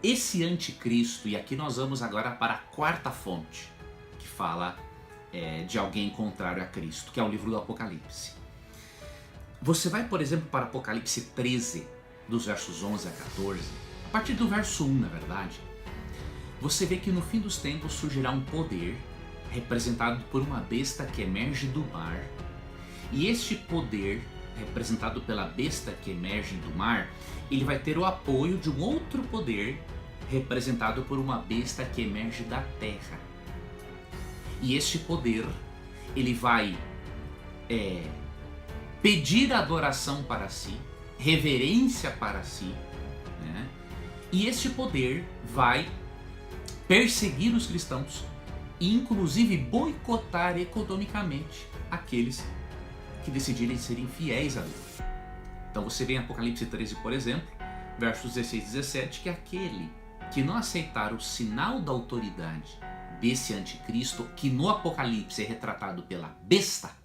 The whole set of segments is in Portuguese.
Esse anticristo, e aqui nós vamos agora para a quarta fonte, que fala de alguém contrário a Cristo, que é o livro do Apocalipse. Você vai, por exemplo, para Apocalipse 13, dos versos 11 a 14, a partir do verso 1, na verdade, você vê que no fim dos tempos surgirá um poder representado por uma besta que emerge do mar, e este poder, representado pela besta que emerge do mar, ele vai ter o apoio de um outro poder representado por uma besta que emerge da terra. E este poder, ele vai pedir adoração para si, reverência para si, né? E este poder vai perseguir os cristãos e inclusive boicotar economicamente aqueles que decidirem serem fiéis a Deus. Então você vê em Apocalipse 13, por exemplo, versos 16 e 17, que aquele que não aceitar o sinal da autoridade desse anticristo, que no Apocalipse é retratado pela besta,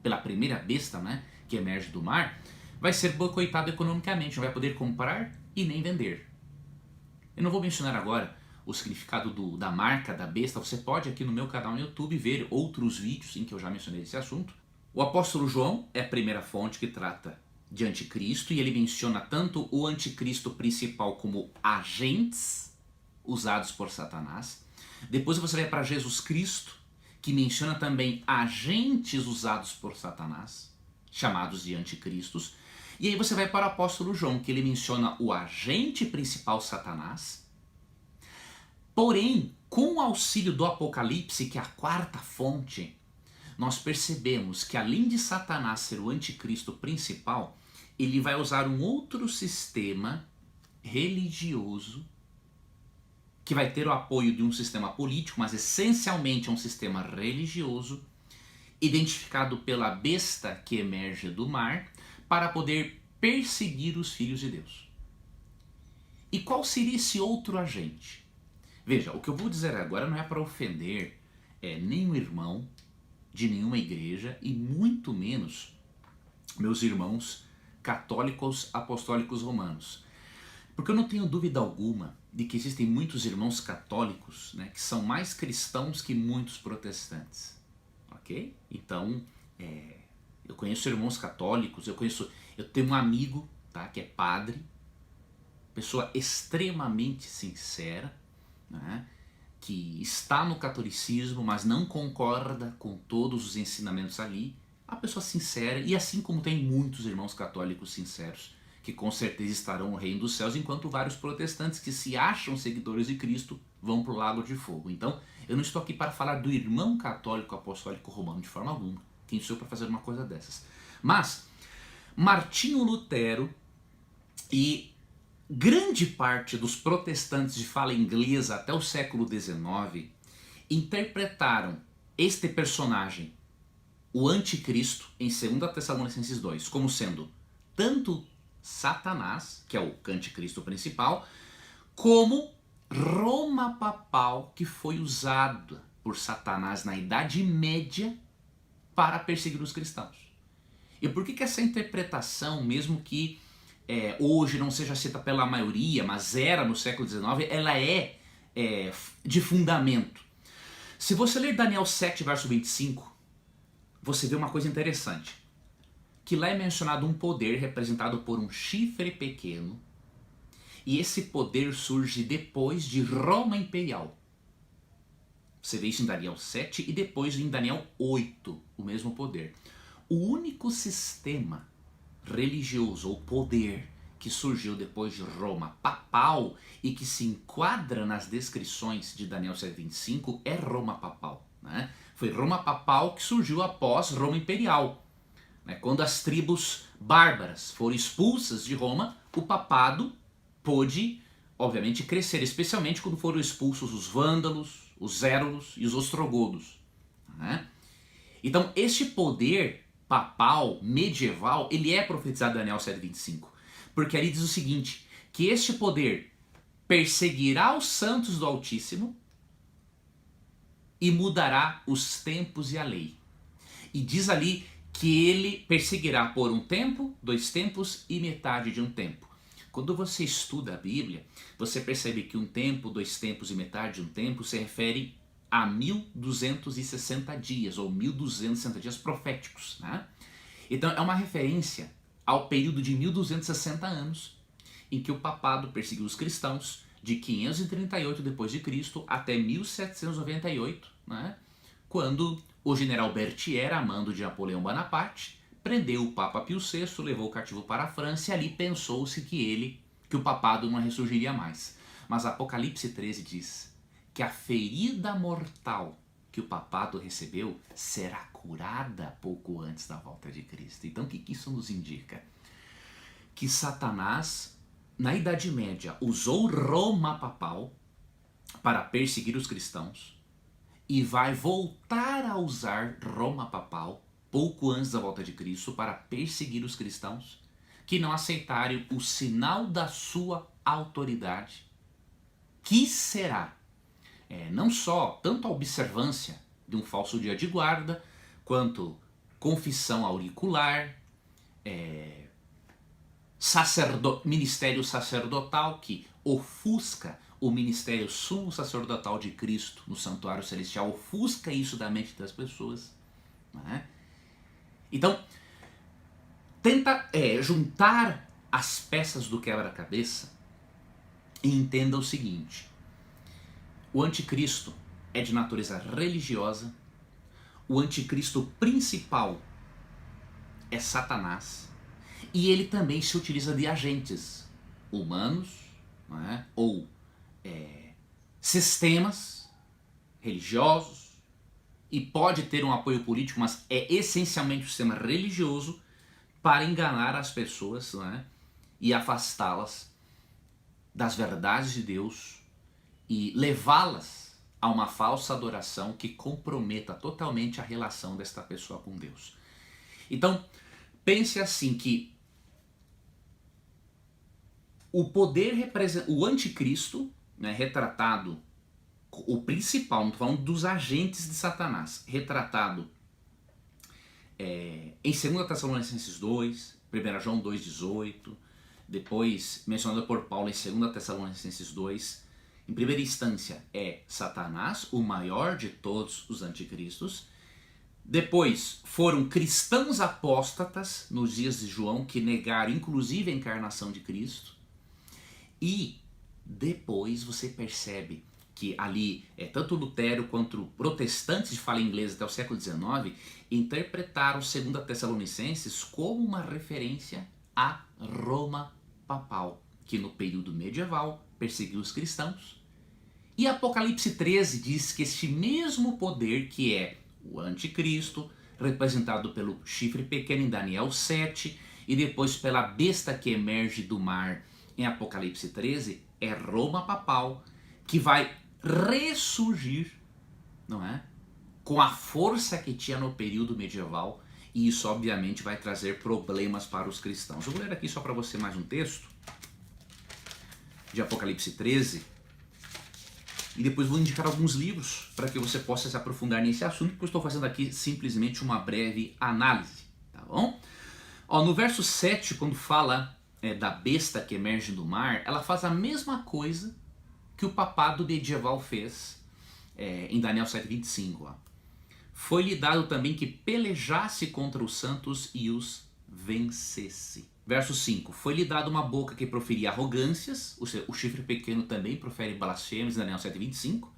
pela primeira besta, né, que emerge do mar, vai ser boicotado economicamente, não vai poder comprar e nem vender. Eu não vou mencionar agora o significado da marca da besta, você pode aqui no meu canal no YouTube ver outros vídeos em que eu já mencionei esse assunto. O apóstolo João é a primeira fonte que trata de anticristo, e ele menciona tanto o anticristo principal como agentes usados por Satanás. Depois você vai para Jesus Cristo, que menciona também agentes usados por Satanás, chamados de anticristos. E aí você vai para o apóstolo João, que ele menciona o agente principal, Satanás. Porém, com o auxílio do Apocalipse, que é a quarta fonte, nós percebemos que além de Satanás ser o anticristo principal, ele vai usar um outro sistema religioso que vai ter o apoio de um sistema político, mas essencialmente é um sistema religioso, identificado pela besta que emerge do mar, para poder perseguir os filhos de Deus. E qual seria esse outro agente? Veja, o que eu vou dizer agora não é para ofender nenhum irmão de nenhuma igreja, e muito menos meus irmãos católicos apostólicos romanos. Porque eu não tenho dúvida alguma de que existem muitos irmãos católicos, né, que são mais cristãos que muitos protestantes. Ok? Então, eu conheço irmãos católicos, eu tenho um amigo, tá, que é padre, pessoa extremamente sincera, né, que está no catolicismo, mas não concorda com todos os ensinamentos ali. Uma pessoa sincera, e assim como tem muitos irmãos católicos sinceros, que com certeza estarão no reino dos céus, enquanto vários protestantes que se acham seguidores de Cristo vão para o lago de fogo. Então, eu não estou aqui para falar do irmão católico apostólico romano de forma alguma. Quem sou eu para fazer uma coisa dessas? Mas, Martinho Lutero e grande parte dos protestantes de fala inglesa até o século XIX interpretaram este personagem, o anticristo, em 2 Tessalonicenses 2, como sendo tanto Satanás, que é o anticristo principal, como Roma papal, que foi usada por Satanás na Idade Média para perseguir os cristãos. E por que essa interpretação, mesmo que hoje não seja aceita pela maioria, mas era no século XIX, ela é de fundamento? Se você ler Daniel 7, verso 25, você vê uma coisa interessante. Que lá é mencionado um poder representado por um chifre pequeno, e esse poder surge depois de Roma Imperial. Você vê isso em Daniel 7 e depois em Daniel 8, o mesmo poder. O único sistema religioso ou poder que surgiu depois de Roma papal e que se enquadra nas descrições de Daniel 7:25 é Roma papal, né? Foi Roma papal que surgiu após Roma Imperial. Quando as tribos bárbaras foram expulsas de Roma, o papado pôde, obviamente, crescer, especialmente quando foram expulsos os vândalos, os érulos e os ostrogodos. Então, este poder papal, medieval, ele é profetizado em Daniel 7:25. Porque ali diz o seguinte, que este poder perseguirá os santos do Altíssimo e mudará os tempos e a lei. E diz ali que ele perseguirá por um tempo, 2 tempos e metade de um tempo. Quando você estuda a Bíblia, você percebe que um tempo, 2 tempos e metade de um tempo se refere a 1260 dias, ou 1260 dias proféticos, né? Então é uma referência ao período de 1260 anos em que o papado perseguiu os cristãos, de 538 depois de Cristo até 1798, né? Quando o general Berthier, a mando de Napoleão Bonaparte, prendeu o Papa Pio VI, levou o cativo para a França e ali pensou-se que o papado não ressurgiria mais. Mas Apocalipse 13 diz que a ferida mortal que o papado recebeu será curada pouco antes da volta de Cristo. Então o que isso nos indica? Que Satanás, na Idade Média, usou Roma papal para perseguir os cristãos e vai voltar a usar Roma papal pouco antes da volta de Cristo para perseguir os cristãos que não aceitarem o sinal da sua autoridade, que será não só tanto a observância de um falso dia de guarda, quanto confissão auricular, ministério sacerdotal que ofusca o ministério sumo sacerdotal de Cristo no santuário celestial, ofusca isso da mente das pessoas, né? Então, tenta juntar as peças do quebra-cabeça e entenda o seguinte: o anticristo é de natureza religiosa, o anticristo principal é Satanás, e ele também se utiliza de agentes humanos, não é? Ou sistemas religiosos, e pode ter um apoio político, mas é essencialmente um sistema religioso para enganar as pessoas, não é? E afastá-las das verdades de Deus e levá-las a uma falsa adoração que comprometa totalmente a relação desta pessoa com Deus. Então, pense assim que o poder representa o anticristo, né, retratado, o principal, não estou falando dos agentes de Satanás, retratado em 2 Tessalonicenses 2, 1 João 2,18, depois mencionado por Paulo em 2 Tessalonicenses 2, em primeira instância é Satanás, o maior de todos os anticristos. Depois foram cristãos apóstatas nos dias de João que negaram inclusive a encarnação de Cristo. E depois você percebe que ali, tanto Lutero quanto protestantes de fala inglesa até o século XIX interpretaram 2 Tessalonicenses como uma referência a Roma papal, que no período medieval perseguiu os cristãos. E Apocalipse 13 diz que este mesmo poder, que é o anticristo, representado pelo chifre pequeno em Daniel 7, e depois pela besta que emerge do mar em Apocalipse 13, é Roma papal, que vai ressurgir, não é? Com a força que tinha no período medieval, e isso obviamente vai trazer problemas para os cristãos. Eu vou ler aqui só para você mais um texto de Apocalipse 13, e depois vou indicar alguns livros para que você possa se aprofundar nesse assunto, porque eu estou fazendo aqui simplesmente uma breve análise, tá bom? No verso 7, quando fala da besta que emerge do mar, ela faz a mesma coisa que o papado medieval fez em Daniel 7,25. Foi-lhe dado também que pelejasse contra os santos e os vencesse. Verso 5. Foi-lhe dado uma boca que proferia arrogâncias, o chifre pequeno também profere blasfêmias, Daniel 7,25.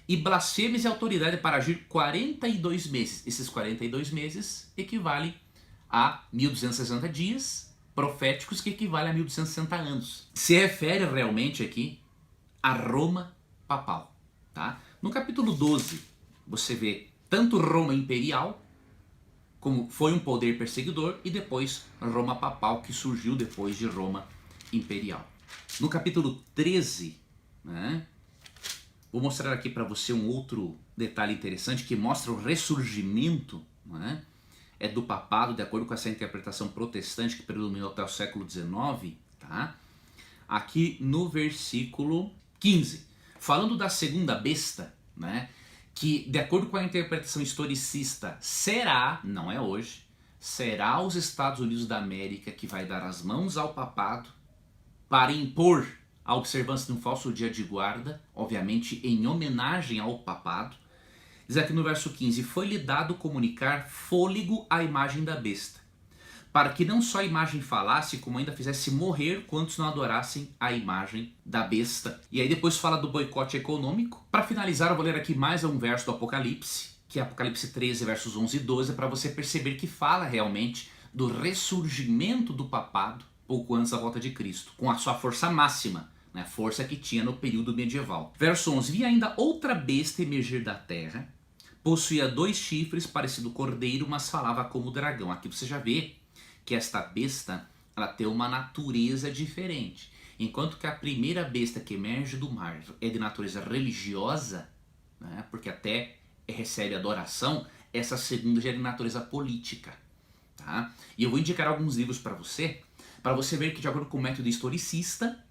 E blasfêmias e autoridade para agir 42 meses. Esses 42 meses equivalem a 1260 dias proféticos, que equivalem a 1260 anos. Se refere realmente aqui a Roma papal. Tá? No capítulo 12, você vê tanto Roma imperial, como foi um poder perseguidor, e depois Roma papal, que surgiu depois de Roma imperial. No capítulo 13, né, vou mostrar aqui para você um outro detalhe interessante que mostra o ressurgimento, né, do papado, de acordo com essa interpretação protestante que predominou até o século XIX. Tá? Aqui no versículo 15, falando da segunda besta, né, que de acordo com a interpretação historicista será, não é hoje, será os Estados Unidos da América que vai dar as mãos ao papado, para impor a observância de um falso dia de guarda, obviamente em homenagem ao papado. Diz aqui no verso 15: foi-lhe dado comunicar fôlego à imagem da besta, para que não só a imagem falasse, como ainda fizesse morrer quantos não adorassem a imagem da besta. E aí depois fala do boicote econômico. Para finalizar, eu vou ler aqui mais um verso do Apocalipse, que é Apocalipse 13, versos 11 e 12, para você perceber que fala realmente do ressurgimento do papado pouco antes da volta de Cristo, com a sua força máxima, né, força que tinha no período medieval. Verso 11: vi ainda outra besta emergir da terra, possuía 2 chifres, parecido cordeiro, mas falava como dragão. Aqui você já vê que esta besta, ela tem uma natureza diferente. Enquanto que a primeira besta que emerge do mar é de natureza religiosa, né, porque até recebe adoração, essa segunda já é de natureza política. Tá? E eu vou indicar alguns livros para você ver que, de acordo com o método historicista,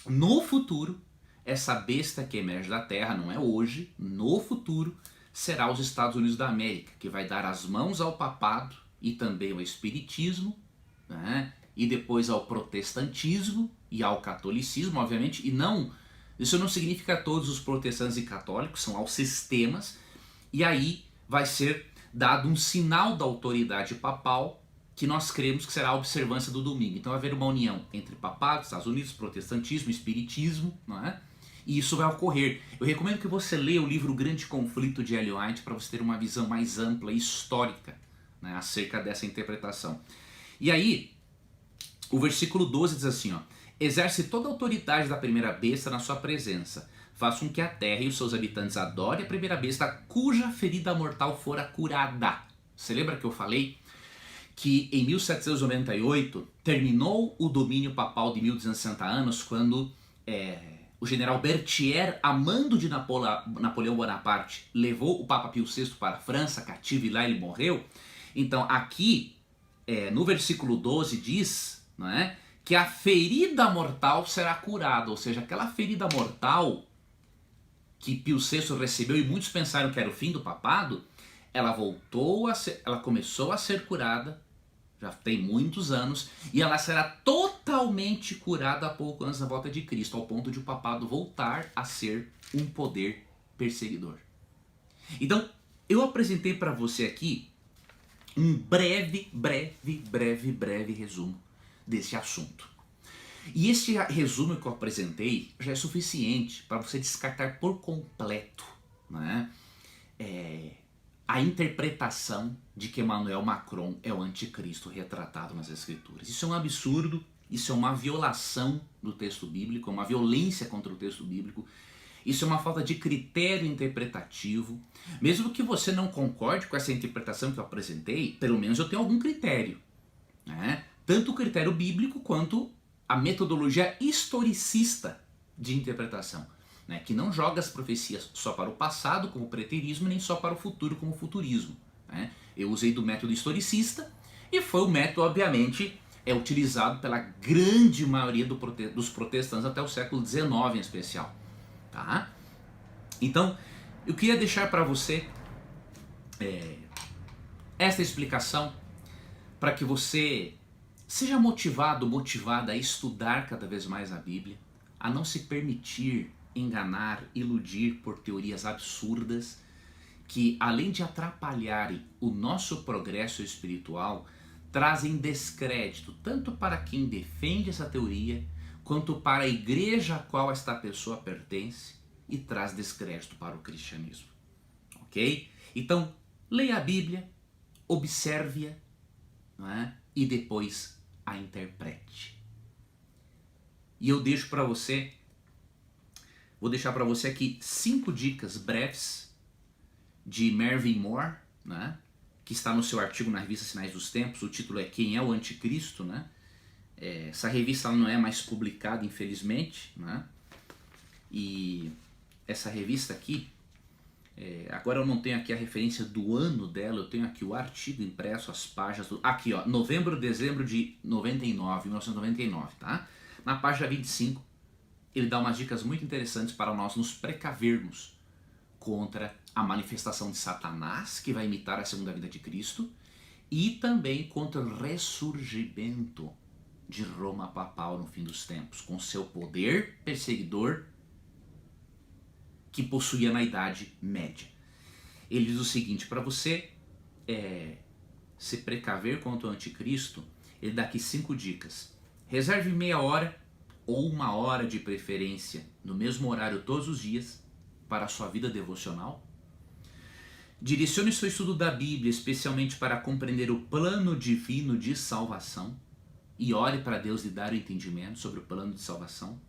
no futuro, essa besta que emerge da terra, não é hoje, no futuro, será os Estados Unidos da América, que vai dar as mãos ao papado e também ao espiritismo, né? E depois ao protestantismo e ao catolicismo, obviamente, e não, isso não significa todos os protestantes e católicos, são aos sistemas, e aí vai ser dado um sinal da autoridade papal que nós cremos que será a observância do domingo. Então vai haver uma união entre papado, Estados Unidos, protestantismo, espiritismo, não é? E isso vai ocorrer. Eu recomendo que você leia o livro Grande Conflito de Ellen White para você ter uma visão mais ampla e histórica, né, acerca dessa interpretação. E aí, o versículo 12 diz assim, ó: exerce toda a autoridade da primeira besta na sua presença. Faça com que a terra e os seus habitantes adorem a primeira besta cuja ferida mortal fora curada. Você lembra que eu falei que em 1798 terminou o domínio papal de 1260 anos, quando o general Berthier, a mando de Napoleão Bonaparte, levou o Papa Pio VI para a França, cativo, e lá ele morreu? Então aqui, no versículo 12 diz, não é, que a ferida mortal será curada, ou seja, aquela ferida mortal que Pio VI recebeu e muitos pensaram que era o fim do papado, ela começou a ser curada, já tem muitos anos, e ela será totalmente curada a pouco antes da volta de Cristo, ao ponto de o papado voltar a ser um poder perseguidor. Então, eu apresentei para você aqui um breve resumo desse assunto. E esse resumo que eu apresentei já é suficiente para você descartar por completo, né, a interpretação de que Emmanuel Macron é o anticristo retratado nas Escrituras. Isso é um absurdo, isso é uma violação do texto bíblico, é uma violência contra o texto bíblico, isso é uma falta de critério interpretativo. Mesmo que você não concorde com essa interpretação que eu apresentei, pelo menos eu tenho algum critério, né? Tanto o critério bíblico quanto a metodologia historicista de interpretação, né, que não joga as profecias só para o passado, como preterismo, nem só para o futuro, como futurismo. Né? Eu usei do método historicista e foi o método, obviamente, utilizado pela grande maioria dos protestantes até o século XIX em especial. Tá? Então, eu queria deixar para você esta explicação para que você seja motivada a estudar cada vez mais a Bíblia, a não se permitir enganar, iludir por teorias absurdas que, além de atrapalharem o nosso progresso espiritual, trazem descrédito tanto para quem defende essa teoria, quanto para a igreja a qual esta pessoa pertence, e traz descrédito para o cristianismo. Ok? Então, leia a Bíblia, observe-a, não é? E depois a interprete. E eu deixo para você, vou deixar para você aqui 5 dicas breves de Mervyn Moore, né? Que está no seu artigo na revista Sinais dos Tempos. O título é Quem é o Anticristo, né? Essa revista não é mais publicada, infelizmente, né? E essa revista aqui, agora eu não tenho aqui a referência do ano dela, eu tenho aqui o artigo impresso, as páginas, aqui ó, novembro, dezembro de 1999, tá? Na página 25, ele dá umas dicas muito interessantes para nós nos precavermos contra a manifestação de Satanás, que vai imitar a segunda vinda de Cristo, e também contra o ressurgimento de Roma papal no fim dos tempos, com seu poder perseguidor que possuía na Idade Média. Ele diz o seguinte, para você se precaver contra o anticristo, ele dá aqui 5 dicas. Reserve meia hora ou 1 hora de preferência, no mesmo horário todos os dias, para a sua vida devocional. Direcione seu estudo da Bíblia, especialmente para compreender o plano divino de salvação, e ore para Deus lhe dar o entendimento sobre o plano de salvação.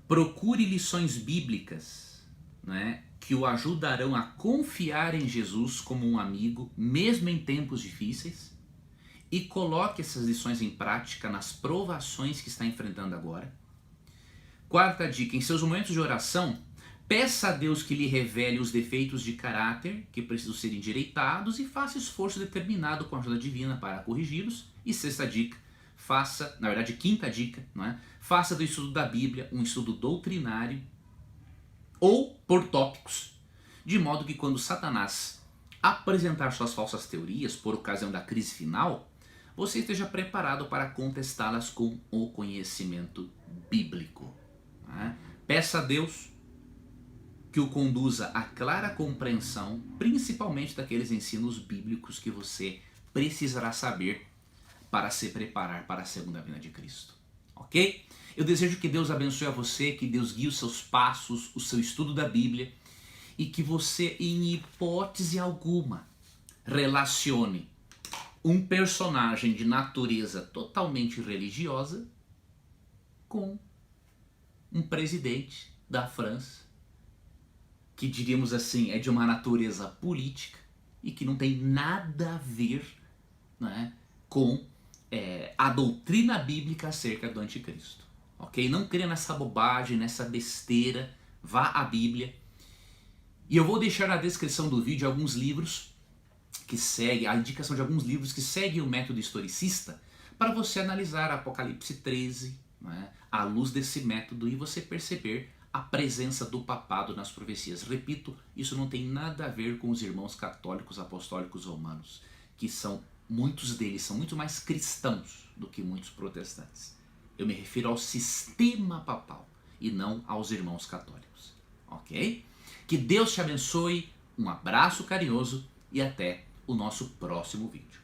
Procure lições bíblicas, né, que o ajudarão a confiar em Jesus como um amigo, mesmo em tempos difíceis, e coloque essas lições em prática nas provações que está enfrentando agora. 4ª dica, em seus momentos de oração, peça a Deus que lhe revele os defeitos de caráter que precisam ser endireitados e faça esforço determinado com a ajuda divina para corrigi-los. E 6ª dica, na verdade 5ª dica, não é? Faça do estudo da Bíblia um estudo doutrinário ou por tópicos, de modo que quando Satanás apresentar suas falsas teorias por ocasião da crise final, você esteja preparado para contestá-las com o conhecimento bíblico. Né? Peça a Deus que o conduza à clara compreensão, principalmente daqueles ensinos bíblicos que você precisará saber para se preparar para a segunda vinda de Cristo. Ok? Eu desejo que Deus abençoe a você, que Deus guie os seus passos, o seu estudo da Bíblia, e que você, em hipótese alguma, relacione um personagem de natureza totalmente religiosa com um presidente da França, que diríamos assim, é de uma natureza política e que não tem nada a ver, né, com a doutrina bíblica acerca do anticristo. Ok? Não creia nessa bobagem, nessa besteira, vá à Bíblia. E eu vou deixar na descrição do vídeo alguns livros que seguem, a indicação de alguns livros que seguem o método historicista, para você analisar Apocalipse 13, né, à luz desse método, e você perceber a presença do papado nas profecias. Repito, isso não tem nada a ver com os irmãos católicos apostólicos romanos, que muitos deles são muito mais cristãos do que muitos protestantes. Eu me refiro ao sistema papal e não aos irmãos católicos. Ok? Que Deus te abençoe, um abraço carinhoso e até o nosso próximo vídeo.